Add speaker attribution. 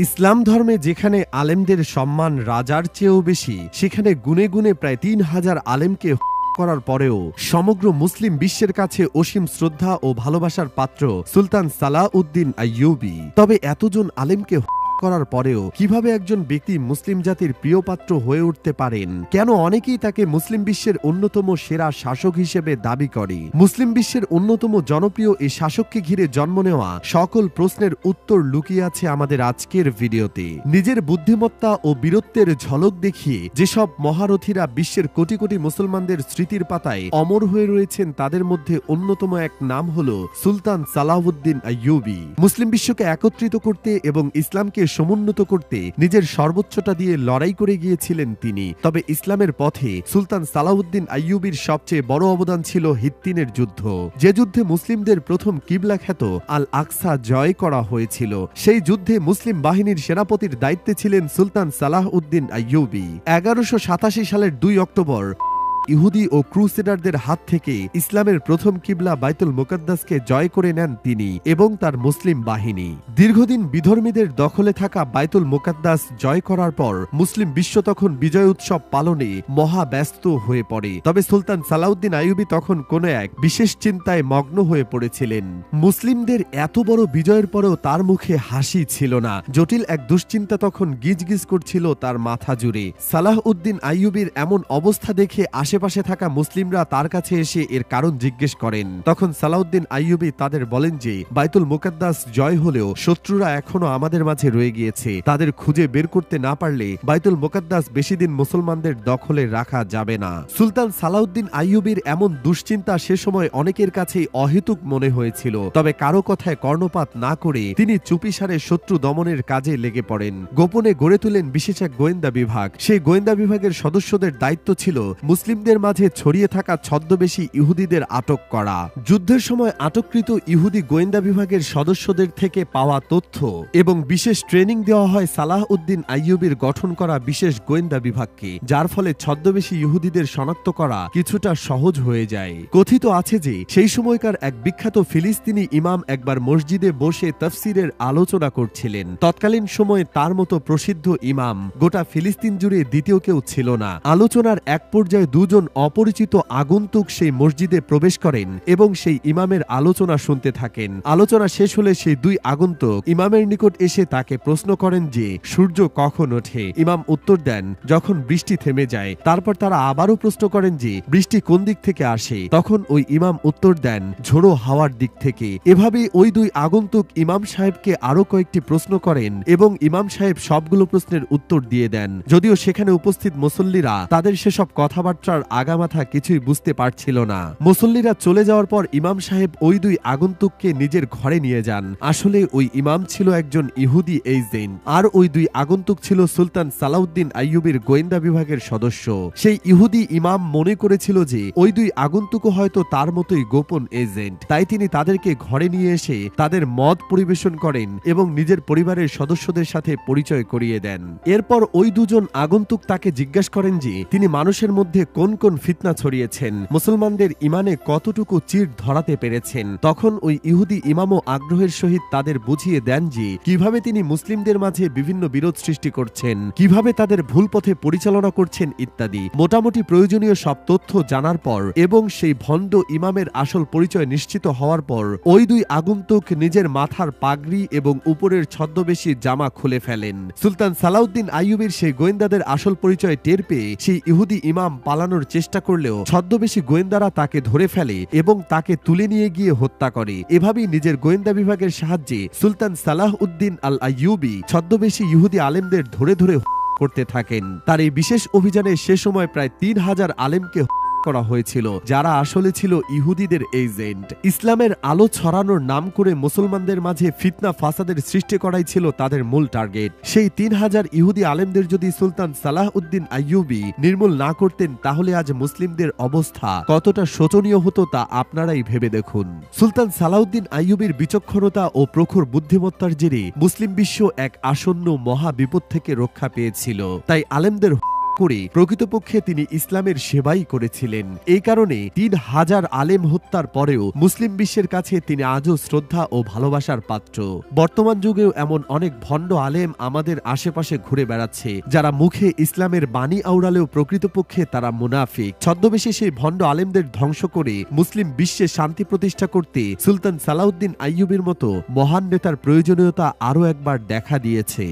Speaker 1: ইসলাম ধর্মে যেখানে আলেমদের সম্মান রাজার চেয়েও বেশি, সেখানে গুনে গুনে প্রায় ৩,০০০ আলেমকে করার পরেও সমগ্র মুসলিম বিশ্বের কাছে অসীম শ্রদ্ধা ও ভালোবাসার পাত্র সুলতান সালাহউদ্দিন আইয়ুবী। তবে এতজন আলেমকে করার পরেও কিভাবে একজন ব্যক্তি মুসলিম জাতির প্রিয় পাত্র হয়ে উঠতে পারেন? কেন অনেকেই তাকে মুসলিম বিশ্বের অন্যতম সেরা শাসক হিসেবে দাবি করে? মুসলিম বিশ্বের অন্যতম জনপ্রিয় এই শাসককে ঘিরে জন্ম নেওয়া সকল প্রশ্নের উত্তর লুকিয়ে আছে আমাদের আজকের ভিডিওতে। নিজের বুদ্ধিমত্তা ও বীরত্বের ঝলক দেখিয়ে যেসব মহারথীরা বিশ্বের কোটি কোটি মুসলমানদের স্মৃতির পাতায় অমর হয়ে রয়েছেন, তাদের মধ্যে অন্যতম এক নাম হল সুলতান সালাহউদ্দিন আইয়ুবী। মুসলিম বিশ্বকে একত্রিত করতে এবং ইসলামকে সমুন্নত করতে নিজের সর্বোচ্চটা দিয়ে লড়াই করে গিয়েছিলেন তিনি। তবে ইসলামের পথে সুলতান সালাহউদ্দিন আইয়ুবীর সবচেয়ে বড় অবদান ছিল হিত্তিনের যুদ্ধ, যে যুদ্ধে মুসলিমদের প্রথম কিবলা খ্যাত আল আকসা জয় করা হয়েছিল। সেই যুদ্ধে মুসলিম বাহিনীর সেনাপতির দায়িত্বে ছিলেন সুলতান সালাহউদ্দিন আইয়ুবী। ১১৮৭ সালের ২ অক্টোবর ইহুদি ও ক্রুসেডারদের হাত থেকে ইসলামের প্রথম কিবলা বাইতুল মুকাদ্দাসকে জয় করে নেন তিনি এবং তার মুসলিম বাহিনী। দীর্ঘদিন বিধর্মীদের দখলে থাকা বাইতুল মুকাদ্দাস জয় করার পর মুসলিম বিশ্ব তখন বিজয় উৎসব পালনে মহাব্যস্ত হয়ে পড়ে। তবে সুলতান সালাহউদ্দিন আইয়ুবী তখন কোন এক বিশেষ চিন্তায় মগ্ন হয়ে পড়েছিলেন। মুসলিমদের এত বড় বিজয়ের পরেও তার মুখে হাসি ছিল না। জটিল এক দুশ্চিন্তা তখন গিজগিজ করছিল তার মাথা জুড়ে। সালাহউদ্দিন আইয়ুবীর এমন অবস্থা দেখে আশেপাশে থাকা মুসলিমরা তার কাছে এসে এর কারণ জিজ্ঞেস করেন। তখন সালাহউদ্দিন আইয়ুবী তাদের বলেন যে বাইতুল মুকাদ্দাস জয় হলেও শত্রুরা এখনো আমাদের মাঝে রয়ে গিয়েছে। তাদের খুঁজে বের করতে না পারলে বাইতুল মুকাদ্দাস বেশি দিন মুসলমানদের দখলে রাখা যাবে না। সুলতান সালাহউদ্দিন আইয়ুবীর এমন দুশ্চিন্তা সে সময় অনেকের কাছেই অহেতুক মনে হয়েছিল। তবে কারো কথায় কর্ণপাত না করে তিনি চুপিসারে শত্রু দমনের কাজে লেগে পড়েন। গোপনে গড়ে তুলেন বিশেষ এক গোয়েন্দা বিভাগ। সেই গোয়েন্দা বিভাগের সদস্যদের দায়িত্ব ছিল মুসলিমদের মাঝে ছড়িয়ে থাকা ছদ্মবেশী ইহুদিদের আটক করা। যুদ্ধের সময় আটককৃত ইহুদি গোয়েন্দা বিভাগের সদস্যদের থেকে পাওয়া তথ্য এবং বিশেষ ট্রেনিং দেওয়া হয় সালাহউদ্দিন আইয়ুবীর গঠন করা বিশেষ গোয়েন্দা বিভাগকে, যার ফলে ছদ্মবেশী ইহুদিদের শনাক্ত করা কিছুটা সহজ হয়ে যায়। কথিত আছে যে সেই সময়কার এক বিখ্যাত ফিলিস্তিনি ইমাম একবার মসজিদে বসে তাফসিরের আলোচনা করছিলেন। তৎকালীন সময়ে তার মতো প্রসিদ্ধ ইমাম গোটা ফিলিস্তিন জুড়ে দ্বিতীয় কেউ ছিল না। আলোচনার এক পর্যায়ে দুজন অপরিচিত আগন্তুক সেই মসজিদে প্রবেশ করেন এবং সেই ইমামের আলোচনা শুনতে থাকেন। আলোচনা শেষ হলে সেই দুই আগন্তুক ইমামের নিকট এসে তাকে প্রশ্ন করেন যে সূর্য কখন ওঠে। ইমাম উত্তর দেন যখন বৃষ্টি থেমে যায়। তারপর তারা আবারও প্রশ্ন করেন যে বৃষ্টি কোন দিক থেকে আসে। তখন ওই ইমাম উত্তর দেন ঝোড়ো হাওয়ার দিক থেকে। এভাবেই ওই দুই আগন্তুক ইমাম সাহেবকে আরো কয়েকটি প্রশ্ন করেন এবং ইমাম সাহেব সবগুলো প্রশ্নের উত্তর দিয়ে দেন। যদিও সেখানে উপস্থিত মুসল্লিরা তাদের সেসব কথাবার্তার আগামাথা কিছুই বুঝতে পারছিল না। মুসল্লিরা চলে যাওয়ার পর ইমাম সাহেব ওই দুই আগন্তুককে নিজের ঘরে নিয়ে যান। আসলে ওই ইমাম ছিল একজন ইহুদি এজেন্ট, আর ওই দুই আগন্তুক ছিল সুলতান সালাহউদ্দিন আইয়ুবীর গোয়েন্দা বিভাগের সদস্য। সেই ইহুদি ইমাম মনে করেছিল যে ওই দুই আগন্তুকও হয়তো তার মতোই গোপন এজেন্ট, তাই তিনি তাদেরকে ঘরে নিয়ে এসে তাদের মদ পরিবেশন করেন এবং নিজের পরিবারের সদস্যদের সাথে পরিচয় করিয়ে দেন। এরপর ওই দুজন আগন্তুক তাকে জিজ্ঞাসা করেন যে তিনি মানুষের মধ্যে কোন কোন ফিতনা ছড়িয়েছেন, মুসলমানদের ইমানে কতটুকু চির ধরাতে পেরেছেন। তখন ওই ইহুদি ইমামও আগ্রহের সহিত তাদের বুঝিয়ে দেন যে কিভাবে তিনি মুসলিমদের মাঝে বিভিন্ন বিরোধ সৃষ্টি করছেন, কিভাবে তাদের ভুল পথে পরিচালনা করছেন ইত্যাদি। মোটামুটি প্রয়োজনীয় সব তথ্য জানার পর এবং সেই ভণ্ড ইমামের আসল পরিচয় নিশ্চিত হওয়ার পর ওই দুই আগন্তুক নিজের মাথার পাগড়ি এবং উপরের ছদ্মবেশী জামা খুলে ফেলেন। সুলতান সালাহউদ্দিন আইয়ুবীর সেই গোয়েন্দাদের আসল পরিচয় টের পেয়ে সেই ইহুদি ইমাম পালানোর চেষ্টা করলেও ছদ্মবেশী গোয়েন্দারা তাকে ধরে ফেলে এবং তাকে তুলে নিয়ে গিয়ে হত্যা করে। এভাবেই নিজের গোয়েন্দা বিভাগের সাহায্যে সুলতান সালাহউদ্দিন আল আইয়ুবী ছদ্মবেশী ইহুদি আলেমদের ধরে ধরে করতে থাকেন। তার এই বিশেষ অভিযানে সে সময় প্রায় ৩,০০০ আলেমকে করা হয়েছিল, যারা আসলে ছিল ইহুদিদের এজেন্ট। ইসলামের আলো ছড়ানোর নাম করে মুসলমানদের মাঝে ফিতনা ফাসাদের সৃষ্টি করাই ছিল তাদের মূল টার্গেট। সেই ৩,০০০ ইহুদি আলেমদের যদি সুলতান সালাহউদ্দিন আইয়ুবী নির্মূল না করতেন, তাহলে আজ মুসলিমদের অবস্থা কতটা শোচনীয় হতো তা আপনারাই ভেবে দেখুন। সুলতান সালাহউদ্দিন আইয়ুবীর বিচক্ষণতা ও প্রখর বুদ্ধিমত্তার জেরে মুসলিম বিশ্ব এক আসন্ন মহা বিপদ থেকে রক্ষা পেয়েছিল। তাই আলেমদের করে প্রকৃতপক্ষে তিনি ইসলামের সেবাই করেছিলেন। এই কারণে ৩,০০০ আলেম হত্যার পরেও মুসলিম বিশ্বের কাছে তিনি আজও শ্রদ্ধা ও ভালোবাসার পাত্র। বর্তমান যুগেও এমন অনেক ভণ্ড আলেম আমাদের আশেপাশে ঘুরে বেড়াচ্ছে, যারা মুখে ইসলামের বাণী আওড়ালেও প্রকৃতপক্ষে তারা মুনাফিক। ছদ্মবেশে সেই ভণ্ড আলেমদের ধ্বংস করে মুসলিম বিশ্বে শান্তি প্রতিষ্ঠা করতে সুলতান সালাউদ্দিন আইয়ুবীর মতো মহান নেতার প্রয়োজনীয়তা আরও একবার দেখা দিয়েছে।